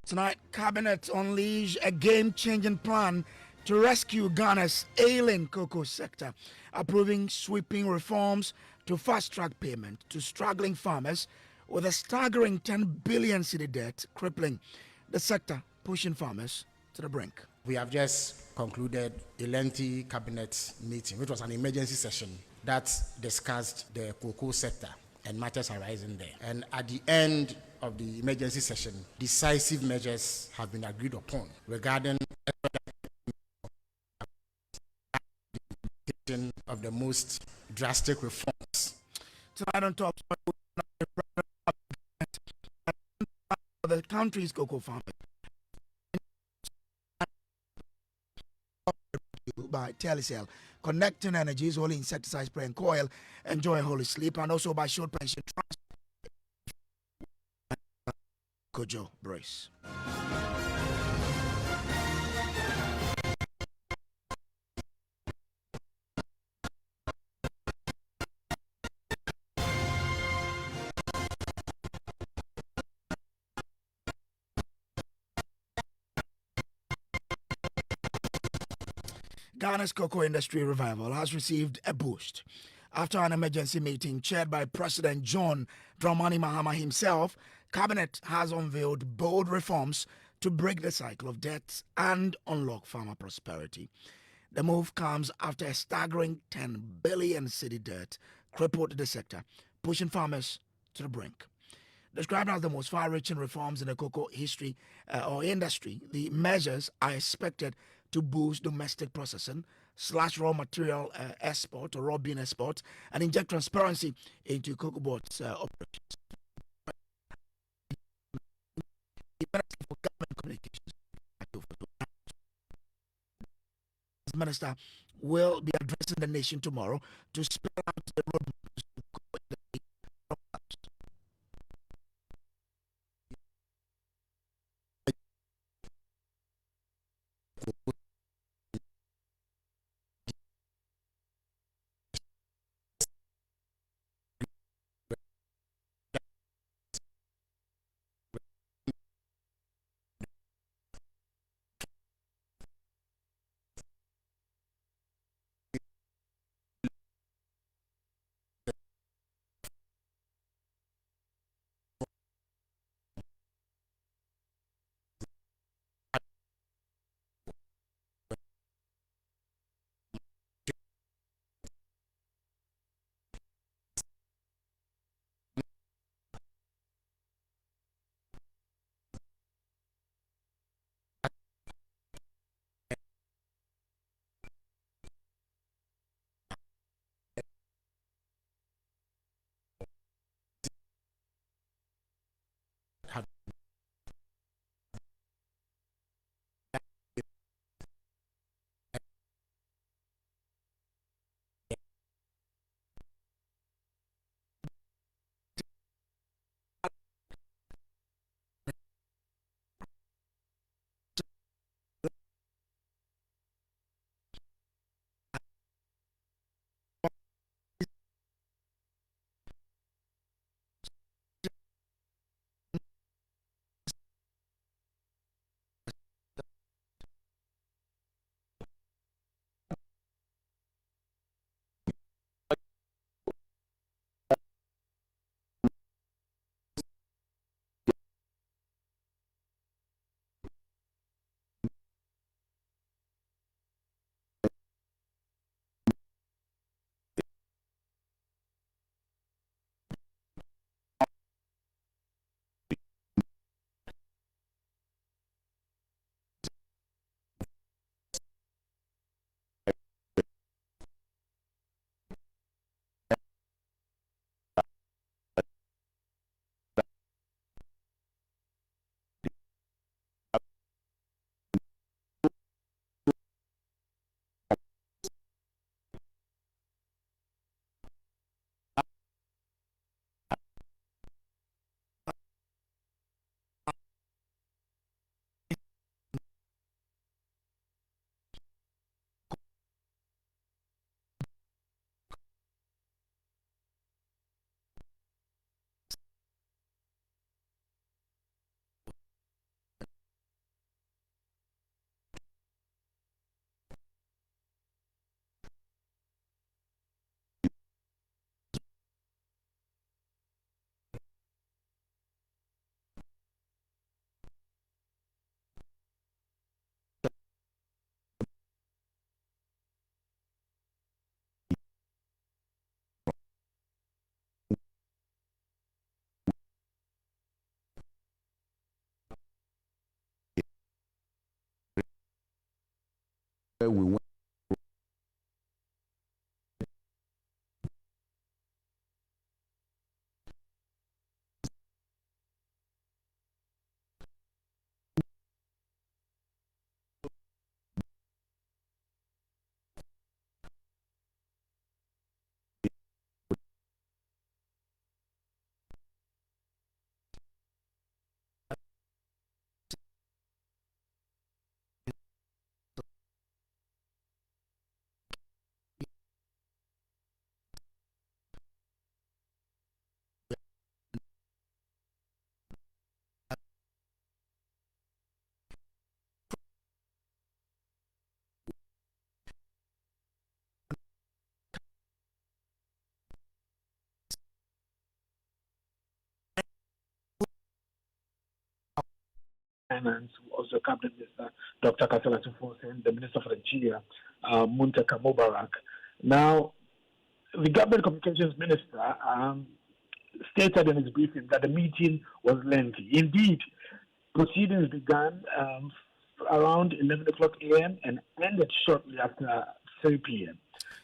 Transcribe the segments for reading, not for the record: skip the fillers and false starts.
Tonight, Cabinet unleash a game-changing plan to rescue Ghana's ailing cocoa sector, approving sweeping reforms to fast-track payment to struggling farmers with a staggering 10 billion cedi debt crippling the sector, pushing farmers to the brink. We have just concluded a lengthy cabinet meeting, which was an emergency session that discussed the cocoa sector and matters arising there. And at the end of the emergency session, decisive measures have been agreed upon regarding of the most drastic reforms. Tonight on top, the country's cocoa farmers by Telecel, connecting energies, holy insecticide spray and coil, enjoy holy sleep, and also by short pension Kojo Brace. Ghana's cocoa industry revival has received a boost after an emergency meeting chaired by President John Dramani Mahama himself. Cabinet has unveiled bold reforms to break the cycle of debt and unlock farmer prosperity. The move comes after a staggering 10 billion cedi debt crippled the sector, pushing farmers to the brink. Described as the most far-reaching reforms in the cocoa history or industry, the measures are expected to boost domestic processing, slash raw material export or raw bean export, and inject transparency into COCOBOD's operations. The Minister will be addressing the nation tomorrow to spell out the roadmap. where we went. Finance, also Cabinet Minister Dr. Kasala Tufosi, and the Minister for Nigeria, Muntaka Mubarak. Now, the Government Communications Minister stated in his briefing that the meeting was lengthy. Indeed, proceedings began around 11 o'clock a.m. and ended shortly after 3 p.m.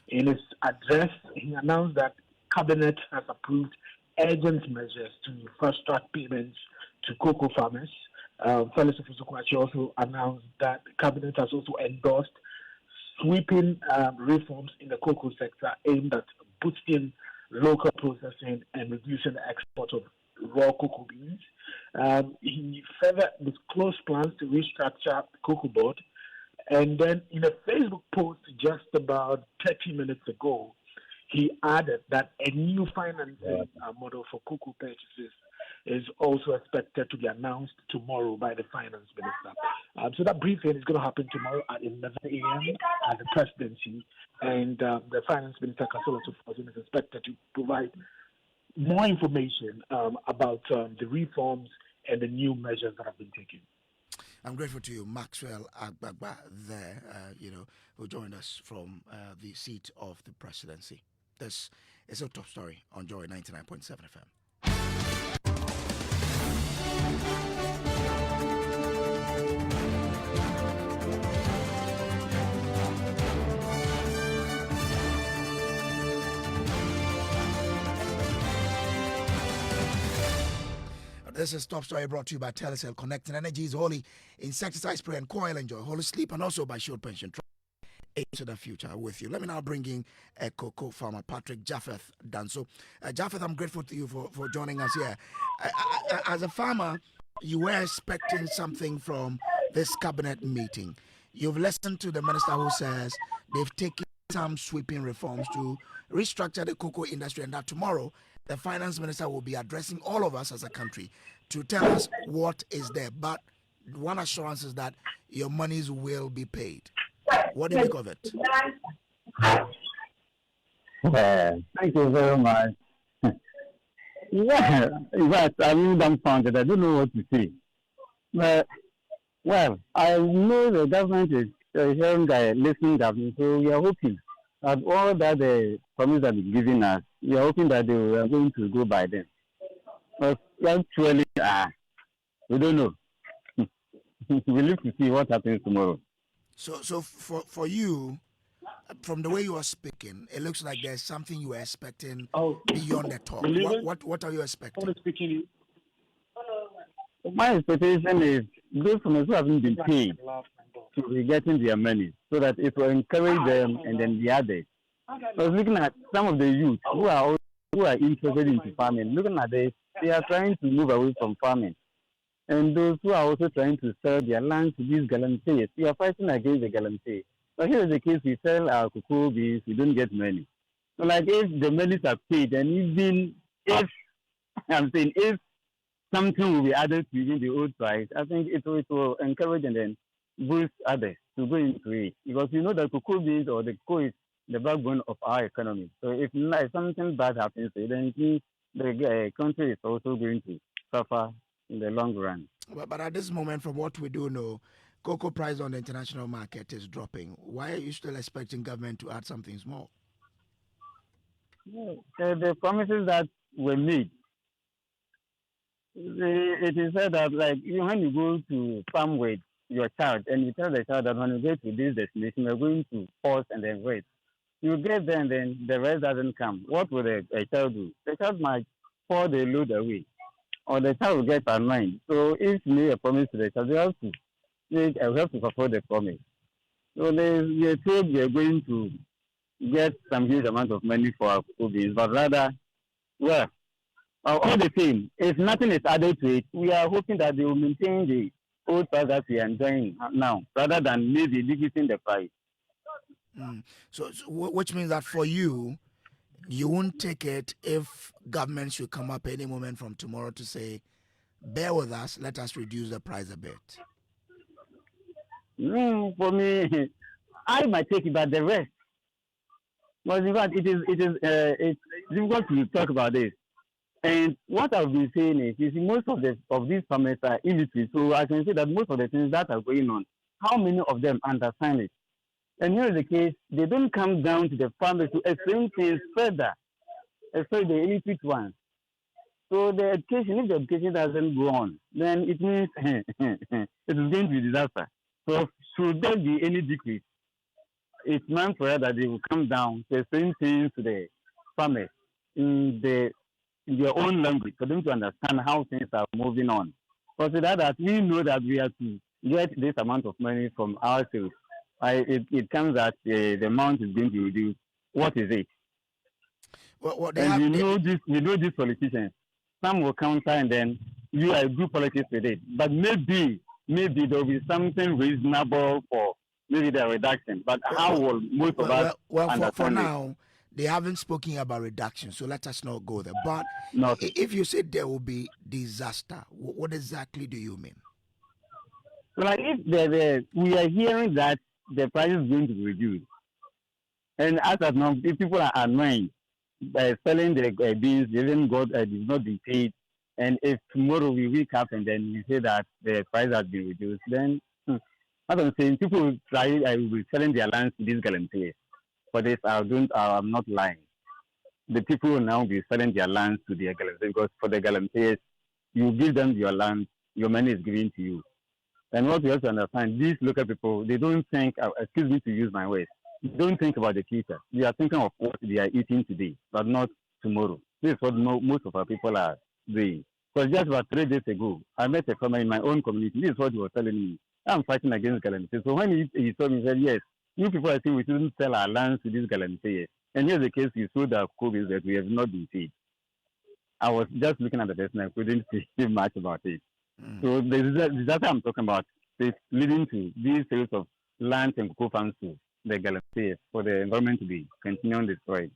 In his address, he announced that Cabinet has approved urgent measures to fast-track payments to cocoa farmers. Felix Kwakye also announced that the Cabinet has also endorsed sweeping reforms in the cocoa sector aimed at boosting local processing and reducing the export of raw cocoa beans. He further disclosed plans to restructure COCOBOD, and then in a Facebook post just about 30 minutes ago, he added that a new financing model for cocoa purchases is also expected to be announced tomorrow by the finance minister. So that briefing is going to happen tomorrow at 11 a.m. at the presidency, and the finance minister, Kasala Tufosi, is expected to provide more information about the reforms and the new measures that have been taken. I'm grateful to you, Maxwell Agbagba, there, who joined us from the seat of the presidency. This is a top story on Joy 99.7 FM. This is Top Story brought to you by Telecel. Connecting Energies, Holy Insecticide Spray and Coil. Enjoy Holy Sleep, and also by Shield Pension. Into the future with you. Let me now bring in a cocoa farmer, Patrick Japheth Danso. Japheth, I'm grateful to you for joining us here. As a farmer, you were expecting something from this cabinet meeting. You've listened to the minister who says they've taken some sweeping reforms to restructure the cocoa industry, and that tomorrow the finance minister will be addressing all of us as a country to tell us what is there. But one assurance is that your monies will be paid. What do you make of it? Thank you very much. Yeah, but I'm dumbfounded. I don't know what to say. But, well, I know the government is hearing the listening government, so we are hoping that all that the promise have been giving us, we are hoping that they are going to go by them. But actually, we don't know. We live to see what happens tomorrow. So for you, from the way you are speaking, it looks like there's something you are expecting beyond the talk. What are you expecting? My expectation is those farmers who haven't been paid to be getting their money, so that it will encourage them and then the others. I was looking at some of the youth who are interested in farming. Looking at this, they are trying to move away from farming. And those who are also trying to sell their land to these galantees, we are fighting against the galantee. But here is the case: we sell our cocoa beans, we don't get money. So, like, if the monies are paid, and even if something will be added to even the old price, I think it will encourage and then boost others to go into it, because you know that cocoa beans or the cocoa is the backbone of our economy. So if something bad happens, then the country is also going to suffer in the long run. But at this moment, from what we do know, cocoa price on the international market is dropping. Why are you still expecting government to add something small? The promises that were made, it is said that, like, when you go to farm with your child and you tell the child that when you get to this destination, you're going to pause and then wait. You get there and then the rest doesn't come. What will a child do? The child might pour the load away or the child will get annoyed. So if you make a promise to the child, you have to fulfill the promise. So they told we are going to get some huge amount of money for our COCOBOD, but rather, well, all the same, if nothing is added to it, we are hoping that they will maintain the old price that we are enjoying now, rather than maybe decreasing the price. So which means that for you, you won't take it if government should come up any moment from tomorrow to say, bear with us, let us reduce the price a bit. For me, I might take it, but the rest. Well, in fact, it's difficult to talk about this. And what I've been saying is most of these farmers are illiterate. So I can say that most of the things that are going on, how many of them understand it? And here is the case, they don't come down to the farmers to explain things further, especially the illiterate ones. So the education, if the education doesn't go on, then it means it is going to be a disaster. So should there be any decrease, it's meant for that they will come down to explain things to the farmers in their own language for them to understand how things are moving on. Consider that we know that we have to get this amount of money from our sales. It comes that the amount is going to be reduced. What is it? We know these politicians. Some will counter and then you are do politics with it. But maybe there will be something reasonable for maybe the reduction. But how will most of us understand for now, they haven't spoken about reduction, so let us not go there. But if you say there will be disaster, what exactly do you mean? Like if we are hearing that the price is going to be reduced, and as of now, if people are annoyed by selling the beans, they did not be paid, and if tomorrow we wake up and then we say that the price has been reduced, then as I'm saying, people will be selling their lands to these guarantors. For this, I'm not lying. The people will now be selling their lands to their guarantors because for the guarantors, you give them your land, your money is given to you. And what we have to understand, these local people, they don't think, excuse me to use my words, they don't think about the future. They are thinking of what they are eating today, but not tomorrow. This is what most of our people are doing. Because just about 3 days ago, I met a farmer in my own community. This is what he was telling me. I'm fighting against guarantors. So when he told me, he said, yes, you people are saying we shouldn't sell our lands to these guarantors. And here's the case, you saw that COVID that we have not been paid. I was just looking at the person, I couldn't say much about it. So the disaster I'm talking about is leading to these sales of land and cocoa farms to the guarantors for the environment to be continuing destroyed.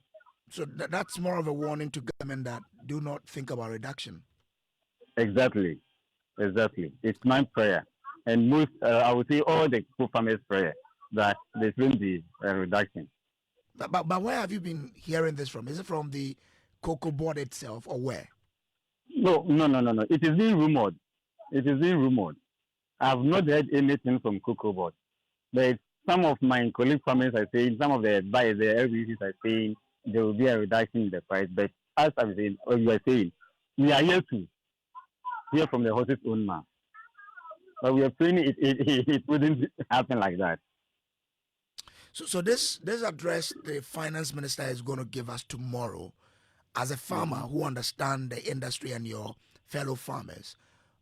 So that's more of a warning to government that do not think about reduction. Exactly. It's my prayer. And most, I would say all the cocoa farmers' prayer that there shouldn't be a reduction. But where have you been hearing this from? Is it from the COCOBOD itself or where? No. It is being rumored. I have not heard anything from COCOBOD. But some of my colleague farmers are saying, some of the buyers, the LBCs are saying there will be a reduction in the price. But as I'm saying, or you are saying, we are here to hear from the horse's own mouth. But we are praying it wouldn't happen like that. So this address the finance minister is going to give us tomorrow, as a farmer who understands the industry and your fellow farmers,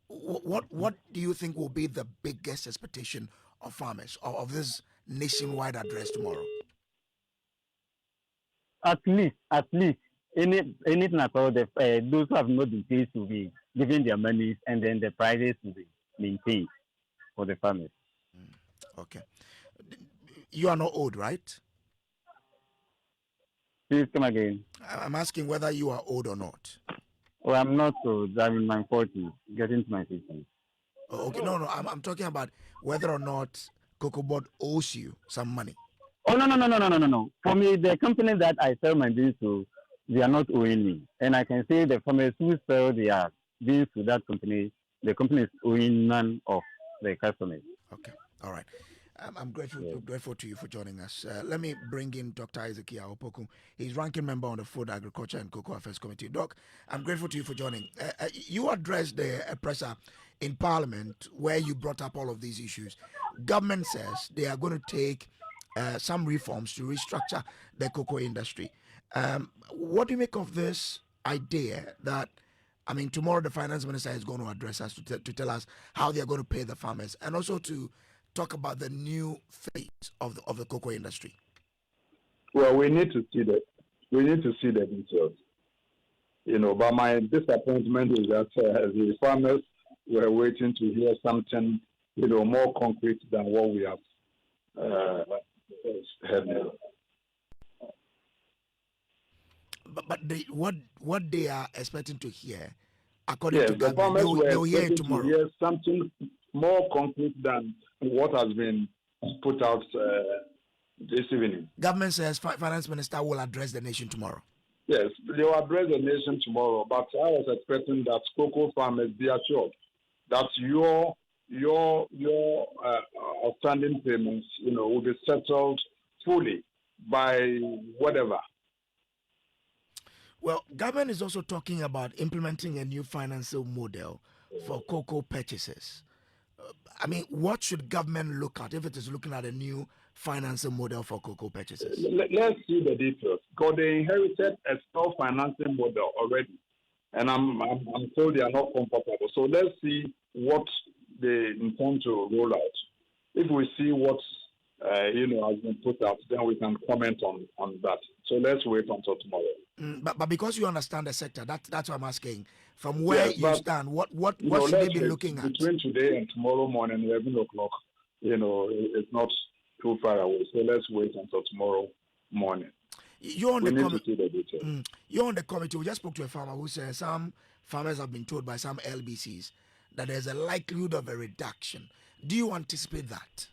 what do you think will be the biggest expectation of farmers of this nationwide address tomorrow? At least anything at all, those who have not been paid to be given their money, and then the prices will be maintained for the farmers. Okay. You are not old, right? Please come again. I'm asking whether you are old or not. Well, I'm not old. I'm in my 40s, getting to my 50s. Oh, okay, no. I'm talking about whether or not COCOBOD owes you some money. Oh, no. For me, the company that I sell my beans to, they are not owing me. And I can say the farmers who sell their beans to that company, the company is owing none of the customers. Okay, all right. I'm grateful to you for joining us. Let me bring in Dr. Isaac Opoku. He's ranking member on the Food, Agriculture and Cocoa Affairs Committee. Doc, I'm grateful to you for joining. You addressed the presser in Parliament where you brought up all of these issues. Government says they are going to take some reforms to restructure the cocoa industry. What do you make of this idea that, I mean, tomorrow the finance minister is going to address us to tell us how they are going to pay the farmers, and also to talk about the new phase of the cocoa industry? Well, we need to see the details. But my disappointment is that the farmers were waiting to hear something, more concrete than what we have heard now. But what they are expecting to hear, according to the government, farmers they'll were hear it expecting tomorrow. to hear something more concrete than what has been put out this evening. Government says finance minister will address the nation tomorrow. Yes, they will address the nation tomorrow, but I was expecting that cocoa farmers be assured that your outstanding payments, will be settled fully by whatever. Well, government is also talking about implementing a new financial model for cocoa purchases. I mean, what should government look at if it is looking at a new financial model for cocoa purchases? Let's see the details, because they inherited a self-financing model already, and I'm told they are not comfortable. So let's see what they intend to roll out. If we see what has been put out, then we can comment on that. So let's wait until tomorrow. But because you understand the sector, that's what I'm asking. From where you stand, what should they be looking at? Between today and tomorrow morning, 11 o'clock, it's not too far away. So let's wait until tomorrow morning. You're on we the need to see the details. You're on the committee. We just spoke to a farmer who says some farmers have been told by some LBCs that there's a likelihood of a reduction. Do you anticipate that?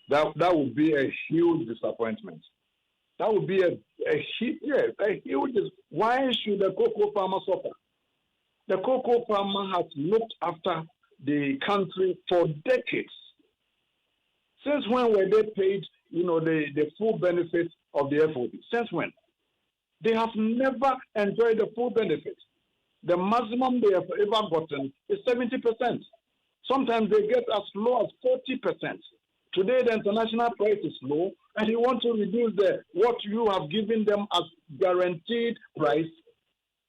That would be a huge disappointment. That would be a huge. Why should the cocoa farmer suffer? The cocoa farmer has looked after the country for decades. Since when were they paid, the full benefits of the FOB? Since when? They have never enjoyed the full benefit. The maximum they have ever gotten is 70%. Sometimes they get as low as 40%. Today, the international price is low, and you want to reduce what you have given them as guaranteed price.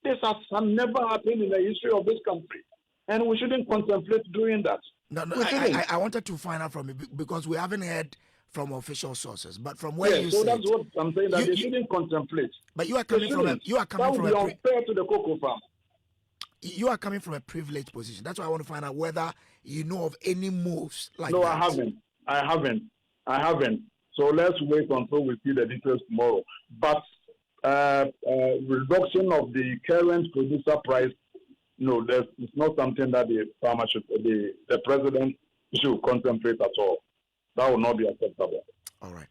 This has never happened in the history of this country, and we shouldn't contemplate doing that. No, I wanted to find out from you because we haven't heard from official sources, but from where you so sit, that's what I'm saying. That they shouldn't contemplate. But you are coming from that would be unfair to the cocoa farm. You are coming from a privileged position. That's why I want to find out whether you know of any moves like that. No, I haven't. So let's wait until we see the details tomorrow. But reduction of the current producer price, it's not something that the farmer the president should contemplate at all. That will not be acceptable. All right.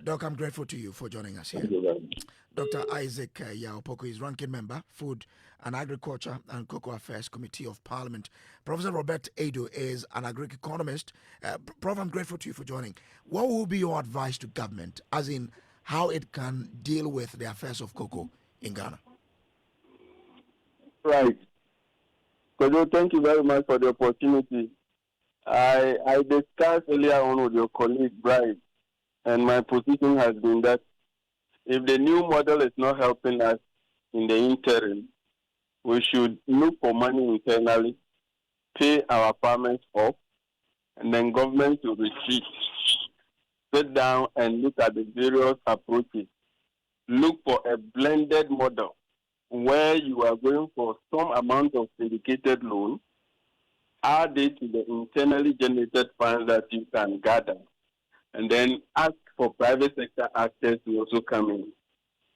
Doc, I'm grateful to you for joining us here. Thank you very much. Dr. Isaac Yaopoko is ranking member, Food and Agriculture and Cocoa Affairs Committee of Parliament. Professor Robert Ado is an agri-economist. Prof, I'm grateful to you for joining. What will be your advice to government, as in how it can deal with the affairs of cocoa in Ghana? Right. Kojo, thank you very much for the opportunity. I discussed earlier on with your colleague, Brian, and my position has been that if the new model is not helping us in the interim, we should look for money internally, pay our farmers off, and then government to retreat, sit down and look at the various approaches. Look for a blended model where you are going for some amount of syndicated loan, add it to the internally generated funds that you can gather, and then ask for private sector actors to also come in.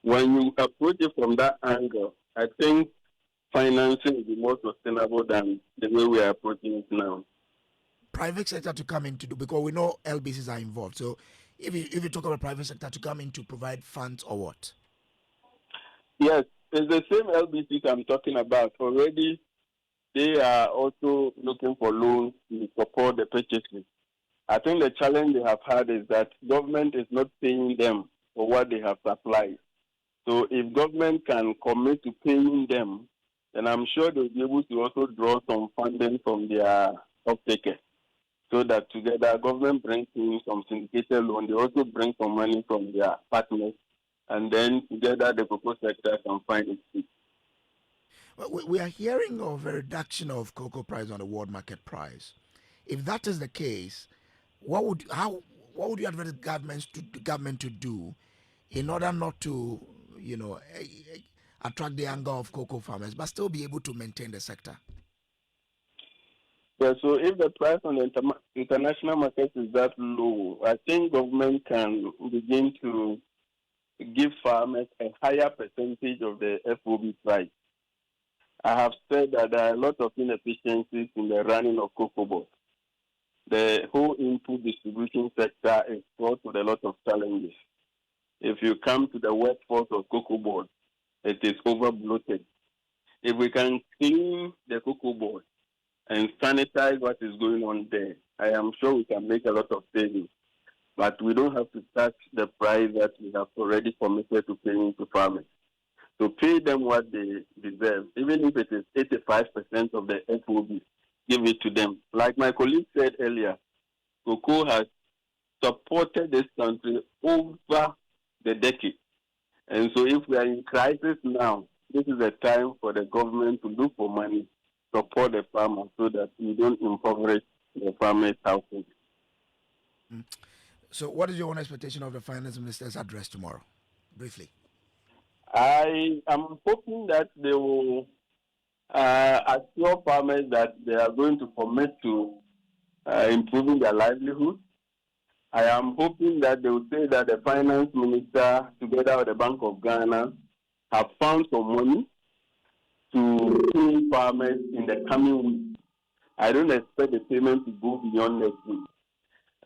When you approach it from that angle, I think financing will be more sustainable than the way we are approaching it now. Private sector to come in to do, because we know LBCs are involved. So if you talk about private sector to come in to provide funds or what? Yes, it's the same LBCs I'm talking about. Already, they are also looking for loans to support the purchases. I think the challenge they have had is that government is not paying them for what they have supplied. So if government can commit to paying them, then I'm sure they'll be able to also draw some funding from their off-takers. So that together, government brings in some syndicated loan. They also bring some money from their partners. And then together, the cocoa sector can find its feet. Well, we are hearing of a reduction of cocoa price on the world market price. If that is the case, what would you advise the government to do in order not to, attract the anger of cocoa farmers, but still be able to maintain the sector? Yeah, so if the price on the international market is that low, I think government can begin to give farmers a higher percentage of the FOB price. I have said that there are a lot of inefficiencies in the running of COCOBOD. The whole input distribution sector is fraught with a lot of challenges. If you come to the workforce of COCOBOD, it is over bloated. If we can clean the COCOBOD and sanitize what is going on there, I am sure we can make a lot of savings. But we don't have to touch the price that we have already committed to paying to farmers. To pay them what they deserve, even if it is 85% of the FOB, give it to them. Like my colleague said earlier, cocoa has supported this country over the decade. And so if we are in crisis now, this is a time for the government to look for money, support the farmers so that we don't impoverish the farmers' household. So what is your own expectation of the finance minister's address tomorrow? Briefly. I am hoping that they will assure farmers that they are going to commit to improving their livelihood. I am hoping that they will say that the finance minister, together with the Bank of Ghana, have found some money to pay farmers in the coming weeks. I don't expect the payment to go beyond next week.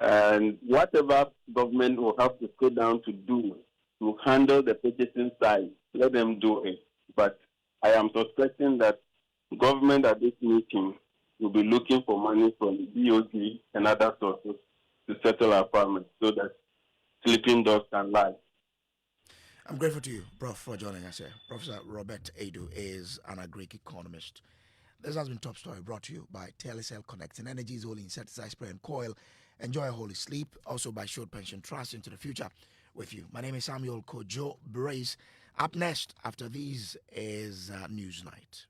And whatever government will have to sit down to do to handle the purchasing side, let them do it. But I am suspecting that government at this meeting will be looking for money from the BOD and other sources to settle our farmers so that sleeping dogs can lie. I'm grateful to you, Prof, for joining us here. Professor Robert Adu is an agric economist. This has been Top Story, brought to you by Telecel Connecting Energy's All Insecticide Spray and Coil. Enjoy a holy sleep. Also by Short Pension Trust into the future with you. My name is Samuel Kojo Brace. Up next, after these, is Newsnight.